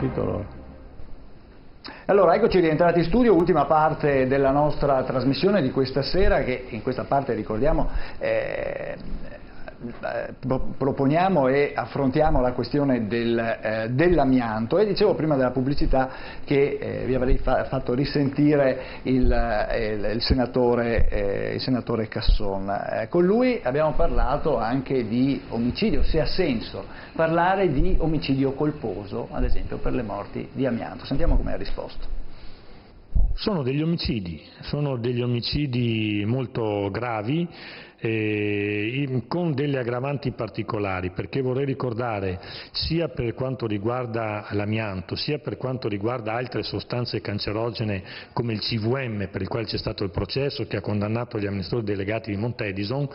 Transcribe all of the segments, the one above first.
titolo. Allora, eccoci rientrati in studio, ultima parte della nostra trasmissione di questa sera, che in questa parte, ricordiamo, proponiamo e affrontiamo la questione dell'amianto, e dicevo prima della pubblicità che vi avrei fatto risentire il senatore Casson. Con lui abbiamo parlato anche di omicidio, se ha senso parlare di omicidio colposo, ad esempio per le morti di amianto. Sentiamo come ha risposto. Sono degli omicidi molto gravi, con delle aggravanti particolari, perché vorrei ricordare, sia per quanto riguarda l'amianto, sia per quanto riguarda altre sostanze cancerogene come il CVM, per il quale c'è stato il processo che ha condannato gli amministratori delegati di Montedison,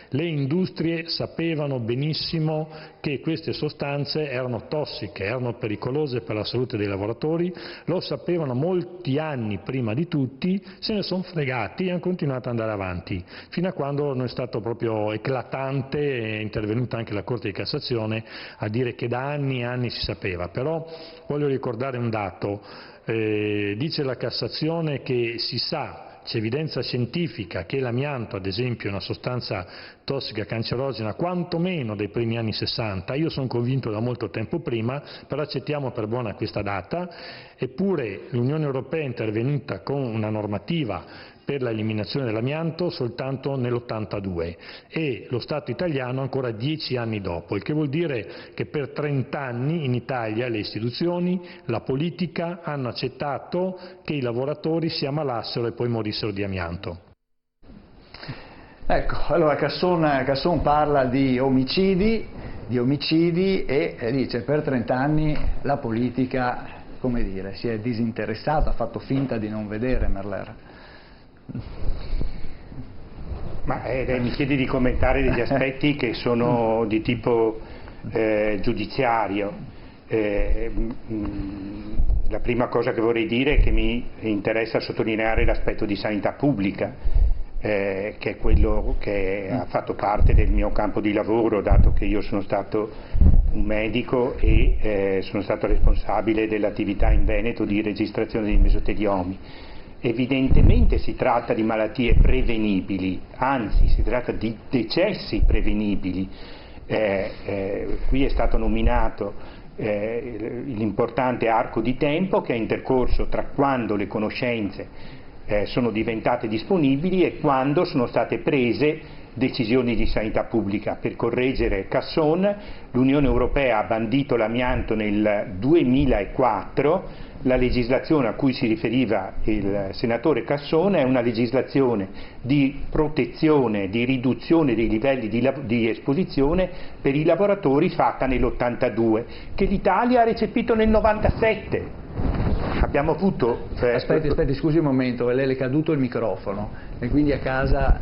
le industrie sapevano benissimo che queste sostanze erano tossiche, erano pericolose per la salute dei lavoratori, lo sapevano molti anni prima di tutti, se ne sono fregati e hanno continuato ad andare avanti, fino a quando non è stato proprio eclatante, è intervenuta anche la Corte di Cassazione a dire che da anni e anni si sapeva. Però voglio ricordare un dato, dice la Cassazione che si sa, c'è evidenza scientifica che l'amianto, ad esempio, è una sostanza tossica cancerogena quantomeno dai primi anni 60, io sono convinto da molto tempo prima, però accettiamo per buona questa data, eppure l'Unione Europea è intervenuta con una normativa per l'eliminazione dell'amianto soltanto nell'82 e lo Stato italiano ancora 10 anni dopo, il che vuol dire che per 30 anni in Italia le istituzioni, la politica hanno accettato che i lavoratori si ammalassero e poi morissero di amianto. Ecco, allora Casson parla di omicidi e dice per 30 anni la politica, come dire, si è disinteressata, ha fatto finta di non vedere Merler. Ma mi chiedi di commentare degli aspetti che sono di tipo giudiziario. La prima cosa che vorrei dire è che mi interessa sottolineare l'aspetto di sanità pubblica, che è quello che ha fatto parte del mio campo di lavoro, dato che io sono stato un medico e sono stato responsabile dell'attività in Veneto di registrazione dei mesoteliomi. Evidentemente si tratta di malattie prevenibili, anzi si tratta di decessi prevenibili. Qui è stato nominato l'importante arco di tempo che è intercorso tra quando le conoscenze sono diventate disponibili e quando sono state prese decisioni di sanità pubblica. Per correggere Casson, l'Unione Europea ha bandito l'amianto nel 2004, la legislazione a cui si riferiva il senatore Casson è una legislazione di protezione, di riduzione dei livelli di esposizione per i lavoratori fatta nell'82, che l'Italia ha recepito nel 97. Abbiamo avuto... Aspetti, scusi un momento, le è caduto il microfono e quindi a casa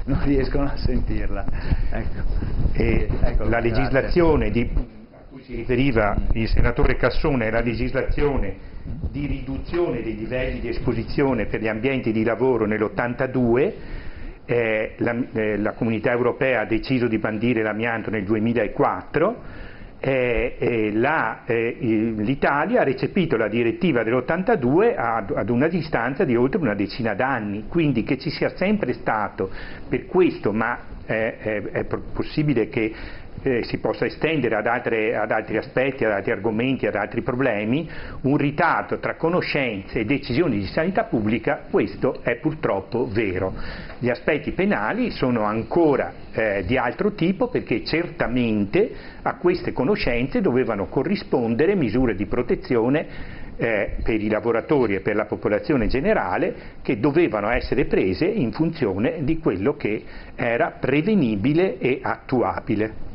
non riescono a sentirla. Ecco, la legislazione a cui si riferiva il senatore Casson è la legislazione di riduzione dei livelli di esposizione per gli ambienti di lavoro nell'82. La Comunità Europea ha deciso di bandire l'amianto nel 2004. L'Italia ha recepito la direttiva dell'82 ad una distanza di oltre una decina d'anni, quindi che ci sia sempre stato per questo, ma è possibile che si possa estendere ad altri aspetti, ad altri argomenti, ad altri problemi, un ritardo tra conoscenze e decisioni di sanità pubblica, questo è purtroppo vero. Gli aspetti penali sono ancora di altro tipo, perché certamente a queste conoscenze dovevano corrispondere misure di protezione per i lavoratori e per la popolazione generale, che dovevano essere prese in funzione di quello che era prevenibile e attuabile.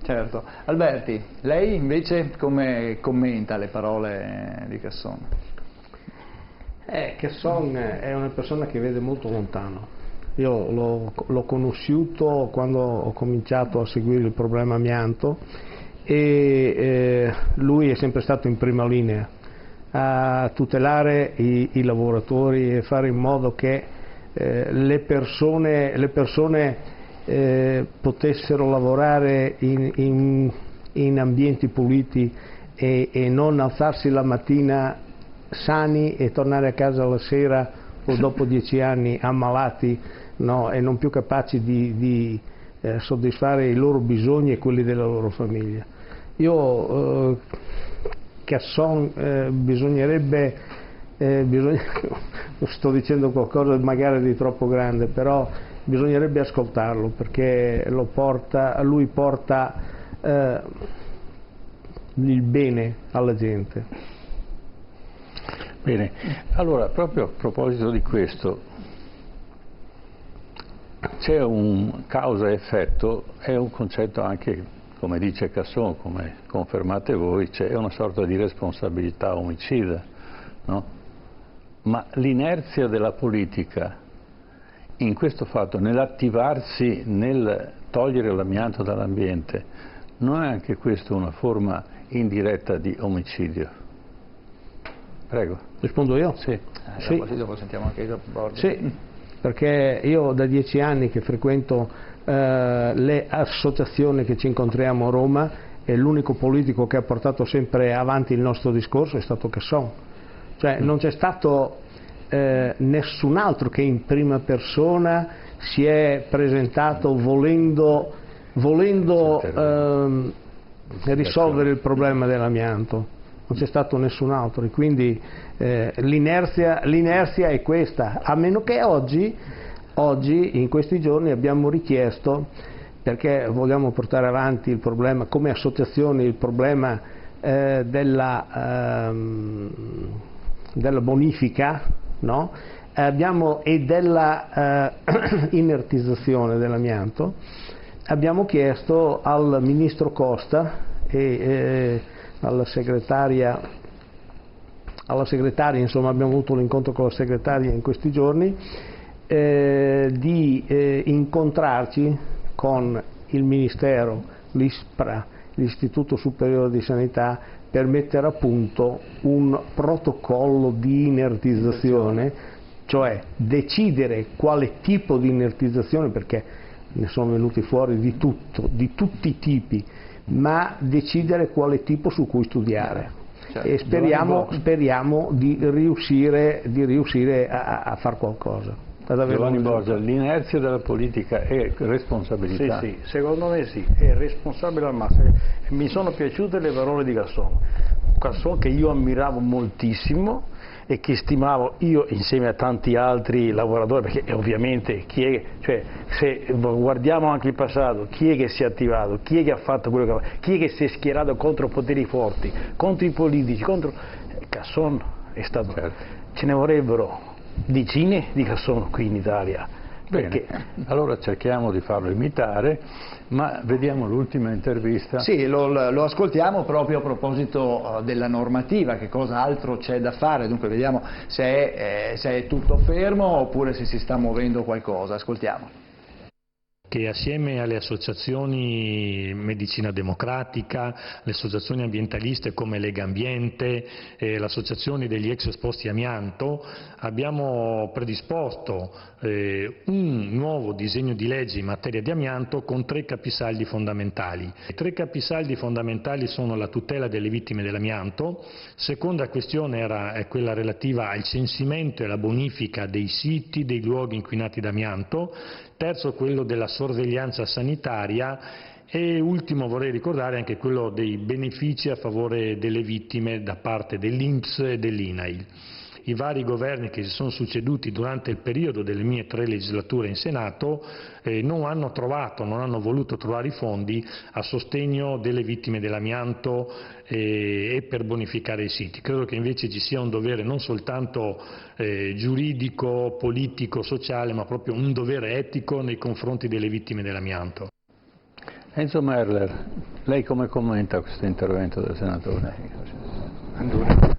Certo. Alberti, lei invece come commenta le parole di Casson? Casson è una persona che vede molto lontano. Io l'ho conosciuto quando ho cominciato a seguire il problema amianto e lui è sempre stato in prima linea a tutelare i lavoratori e fare in modo che le persone potessero lavorare in ambienti puliti e non alzarsi la mattina sani e tornare a casa la sera o dopo 10 anni ammalati, no, e non più capaci di soddisfare i loro bisogni e quelli della loro famiglia. Io Casson sto dicendo qualcosa magari di troppo grande, però bisognerebbe ascoltarlo, perché lui porta il bene alla gente. Bene, allora proprio a proposito di questo, c'è un causa-effetto, è un concetto anche, come dice Casson, come confermate voi, c'è una sorta di responsabilità omicida, no? Ma l'inerzia della politica in questo fatto, nell'attivarsi, nel togliere l'amianto dall'ambiente, non è anche questo una forma indiretta di omicidio? Prego. Rispondo io? Sì. Sì. Dopo sentiamo anche il Borghi. Sì, perché io da 10 anni che frequento le associazioni che ci incontriamo a Roma, e l'unico politico che ha portato sempre avanti il nostro discorso è stato Casson. Cioè non c'è stato nessun altro che in prima persona si è presentato volendo risolvere il problema dell'amianto. Non c'è stato nessun altro, e quindi l'inerzia è questa, a meno che oggi, in questi giorni, abbiamo richiesto, perché vogliamo portare avanti il problema, come associazione, il problema della bonifica, no? E della inertizzazione dell'amianto. Abbiamo chiesto al ministro Costa e alla segretaria, insomma abbiamo avuto un incontro con la segretaria in questi giorni, di incontrarci con il Ministero, l'ISPRA, l'Istituto Superiore di Sanità, per mettere a punto un protocollo di inertizzazione, cioè decidere quale tipo di inertizzazione, perché ne sono venuti fuori di tutto, di tutti i tipi, ma decidere quale tipo su cui studiare. Certo. E speriamo di riuscire a far qualcosa. Giovanni Borgia, l'inerzia della politica è responsabilità? Sì, secondo me sì, è responsabile al massimo. Mi sono piaciute le parole di Casson che io ammiravo moltissimo e che stimavo io insieme a tanti altri lavoratori, perché ovviamente se guardiamo anche il passato, chi è che si è attivato, chi è che ha fatto quello che ha fatto, chi è che si è schierato contro poteri forti, contro i politici, Casson è stato, certo. Ce ne vorrebbero decine di Casson qui in Italia. Bene, allora cerchiamo di farlo imitare, ma vediamo l'ultima intervista. Sì, lo ascoltiamo proprio a proposito della normativa, che cosa altro c'è da fare, dunque vediamo se è tutto fermo oppure se si sta muovendo qualcosa. Ascoltiamo. Che assieme alle associazioni Medicina Democratica, le associazioni ambientaliste come Lega Ambiente, le associazioni degli ex esposti amianto, abbiamo predisposto un nuovo disegno di legge in materia di amianto con 3 capisaldi fondamentali. I 3 capisaldi fondamentali sono la tutela delle vittime dell'amianto, seconda questione è quella relativa al censimento e la bonifica dei siti, dei luoghi inquinati d'amianto, terzo quello della sorveglianza sanitaria e ultimo vorrei ricordare anche quello dei benefici a favore delle vittime da parte dell'INPS e dell'INAIL. I vari governi che si sono succeduti durante il periodo delle mie 3 legislature in Senato non hanno voluto trovare i fondi a sostegno delle vittime dell'amianto e per bonificare i siti. Credo che invece ci sia un dovere non soltanto giuridico, politico, sociale, ma proprio un dovere etico nei confronti delle vittime dell'amianto. Enzo Merler, lei come commenta questo intervento del senatore? Allora,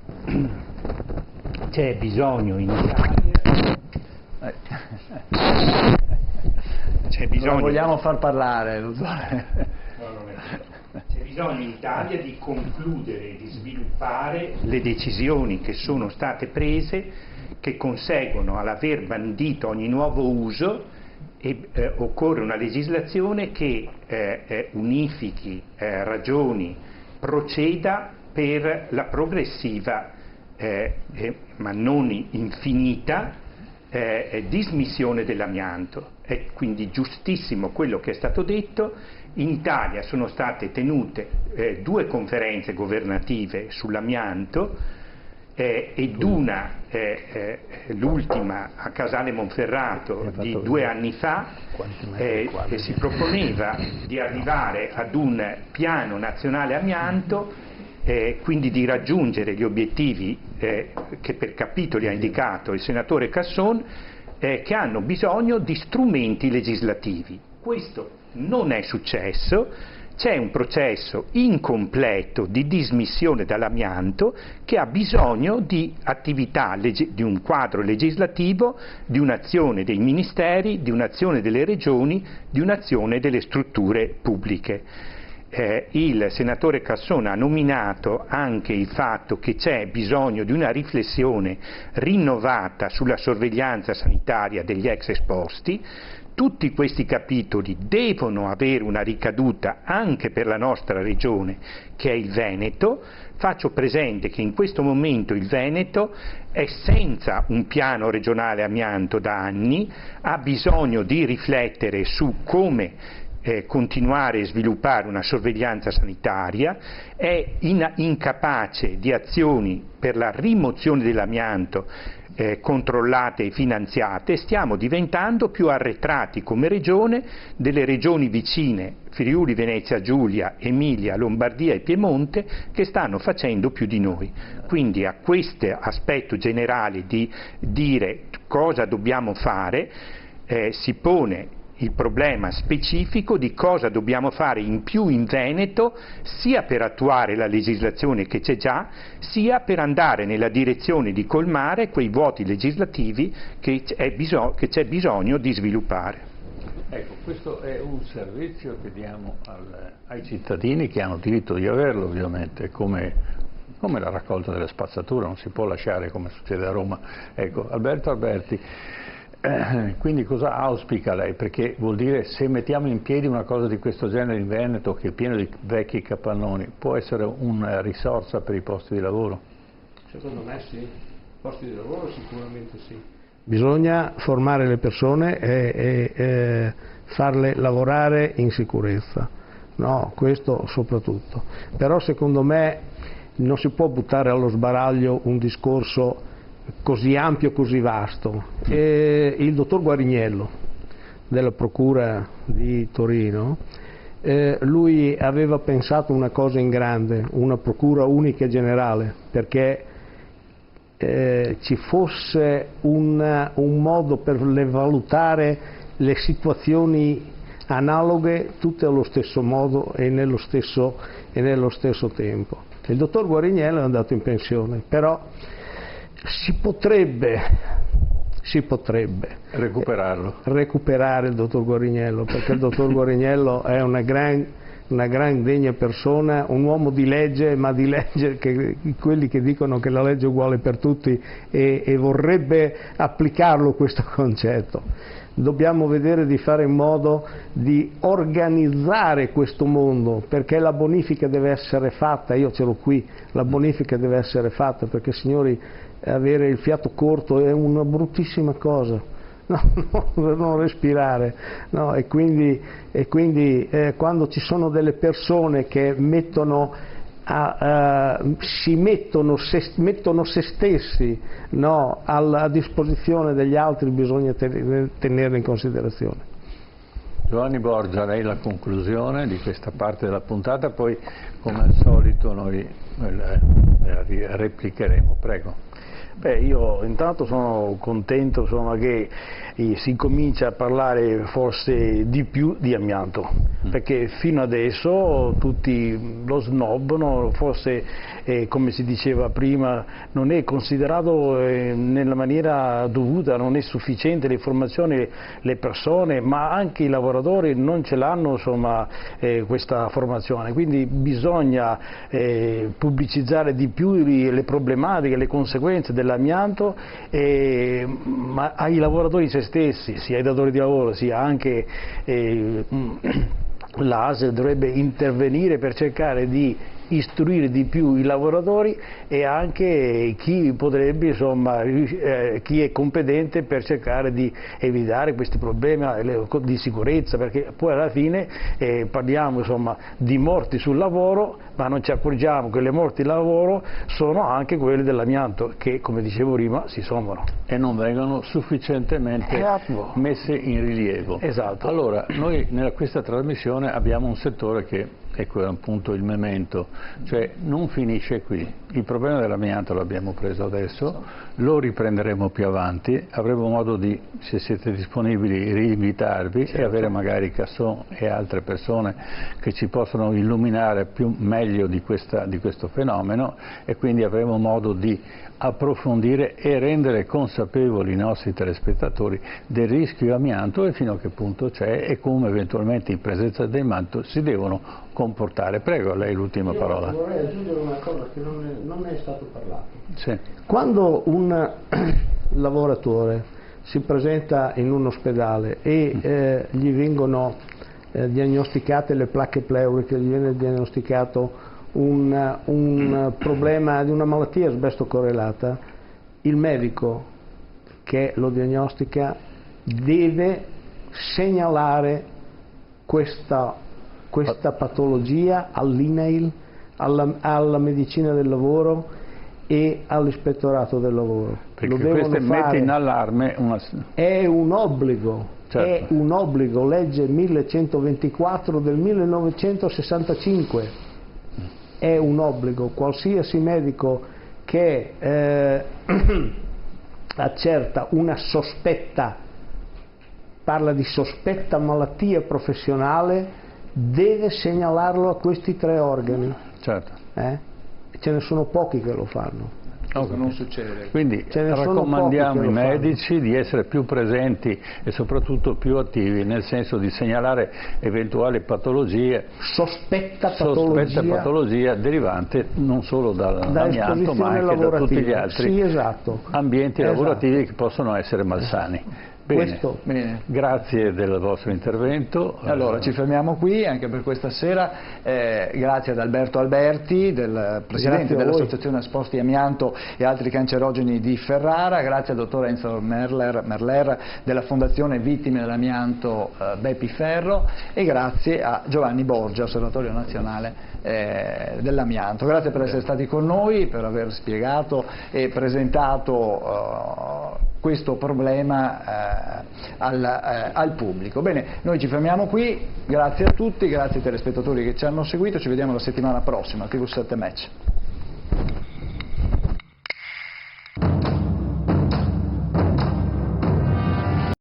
c'è bisogno in Italia, Non vogliamo far parlare, c'è bisogno in Italia di concludere, di sviluppare le decisioni che sono state prese, che conseguono all'aver bandito ogni nuovo uso, e occorre una legislazione che unifichi ragioni, proceda per la progressiva, ma non infinita, dismissione dell'amianto. È quindi giustissimo quello che è stato detto. In Italia sono state tenute 2 conferenze governative sull'amianto, ed una, l'ultima a Casale Monferrato di 2 anni fa, che si proponeva di arrivare ad un piano nazionale amianto, quindi di raggiungere gli obiettivi che per capitoli ha indicato il senatore Casson, che hanno bisogno di strumenti legislativi. Questo non è successo. C'è un processo incompleto di dismissione dall'amianto che ha bisogno di attività, di un quadro legislativo, di un'azione dei ministeri, di un'azione delle regioni, di un'azione delle strutture pubbliche. Il senatore Casson ha nominato anche il fatto che c'è bisogno di una riflessione rinnovata sulla sorveglianza sanitaria degli ex esposti. Tutti questi capitoli devono avere una ricaduta anche per la nostra regione, che è il Veneto. Faccio presente che in questo momento il Veneto è senza un piano regionale amianto da anni, ha bisogno di riflettere su come continuare a sviluppare una sorveglianza sanitaria, è incapace di azioni per la rimozione dell'amianto controllate e finanziate. Stiamo diventando più arretrati come regione delle regioni vicine, Friuli, Venezia Giulia, Emilia, Lombardia e Piemonte, che stanno facendo più di noi. Quindi a questo aspetto generale di dire cosa dobbiamo fare si pone il problema specifico di cosa dobbiamo fare in più in Veneto, sia per attuare la legislazione che c'è già, sia per andare nella direzione di colmare quei vuoti legislativi che c'è bisogno di sviluppare. Ecco, questo è un servizio che diamo ai cittadini, che hanno diritto di averlo ovviamente, come la raccolta delle spazzature, non si può lasciare come succede a Roma. Ecco, Alberto Alberti, quindi cosa auspica lei? Perché vuol dire, se mettiamo in piedi una cosa di questo genere in Veneto, che è pieno di vecchi capannoni, può essere una risorsa per i posti di lavoro? Secondo me sì, posti di lavoro sicuramente sì. Bisogna formare le persone e farle lavorare in sicurezza, no, questo soprattutto. Però secondo me non si può buttare allo sbaraglio un discorso così ampio, così vasto. Il dottor Guariniello della Procura di Torino, lui aveva pensato una cosa in grande, una procura unica e generale, perché ci fosse un modo per valutare le situazioni analoghe tutte allo stesso modo e nello stesso tempo. Il dottor Guariniello è andato in pensione, però si potrebbe recuperare il dottor Guariniello, perché il dottor Guariniello è una gran degna persona, un uomo di legge, ma di legge quelli che dicono che la legge è uguale per tutti, e vorrebbe applicarlo questo concetto. Dobbiamo vedere di fare in modo di organizzare questo mondo, perché la bonifica deve essere fatta, io ce l'ho qui, la bonifica deve essere fatta, perché signori, avere il fiato corto è una bruttissima cosa, no, per non respirare, no? E quindi quando ci sono delle persone che mettono se stessi, no, a disposizione degli altri, bisogna tenerle in considerazione. Giovanni Borgia, lei la conclusione di questa parte della puntata, poi come al solito noi replicheremo, prego. Beh, io intanto sono contento, insomma, che si comincia a parlare forse di più di amianto, perché fino adesso tutti lo snobbano, forse come si diceva prima non è considerato nella maniera dovuta, non è sufficiente l'informazione, le persone, ma anche i lavoratori non ce l'hanno, insomma, questa formazione, quindi bisogna pubblicizzare di più le problematiche, le conseguenze dell'amianto, ma ai lavoratori se stessi, sia ai datori di lavoro sia anche l'ASL dovrebbe intervenire per cercare di istruire di più i lavoratori e anche chi potrebbe, insomma, chi è competente per cercare di evitare questi problemi di sicurezza, perché poi alla fine parliamo, insomma, di morti sul lavoro, ma non ci accorgiamo che le morti sul lavoro sono anche quelle dell'amianto che, come dicevo prima, si sommano. E non vengono sufficientemente messe in rilievo. Esatto. Allora, noi nella questa trasmissione abbiamo un settore che, ecco appunto il memento, cioè non finisce qui. Il problema dell'amianto l'abbiamo preso adesso, lo riprenderemo più avanti, avremo modo di, se siete disponibili, rinvitarvi e avere magari Casson e altre persone che ci possono illuminare meglio di questo fenomeno, e quindi avremo modo di approfondire e rendere consapevoli i nostri telespettatori del rischio amianto e fino a che punto c'è e come eventualmente in presenza dell'amianto si devono comportare. Prego, a lei l'ultima parola. Vorrei aggiungere una cosa che non è stato parlato. Sì. Quando un lavoratore si presenta in un ospedale e gli vengono diagnosticate le placche pleuriche, gli viene diagnosticato un problema di una malattia asbesto correlata, il medico che lo diagnostica deve segnalare questa patologia all'INAIL, alla medicina del lavoro e all'ispettorato del lavoro. Perché questo mette in allarme è un obbligo. Certo. È un obbligo, legge 1124 del 1965. È un obbligo, qualsiasi medico che accerta una sospetta, parla di sospetta malattia professionale, deve segnalarlo a questi 3 organi. Certo. Ce ne sono pochi che lo fanno. Non succede. Quindi raccomandiamo ai medici di essere più presenti e soprattutto più attivi, nel senso di segnalare eventuali patologie, sospetta patologia derivante non solo dall'amianto ma anche da tutti gli altri ambienti lavorativi che possono essere malsani. Bene, grazie del vostro intervento. Allora ci fermiamo qui anche per questa sera, grazie ad Alberto Alberti, del Presidente dell'Associazione Esposti Amianto e Altri Cancerogeni di Ferrara, grazie al dottor Enzo Merler della Fondazione Vittime dell'Amianto Beppi Ferro e grazie a Giovanni Borgia, Osservatorio Nazionale dell'Amianto. Grazie per essere stati con noi, per aver spiegato e presentato questo problema al pubblico. Bene, noi ci fermiamo qui, grazie a tutti, grazie ai telespettatori che ci hanno seguito, ci vediamo la settimana prossima, TV7 Match.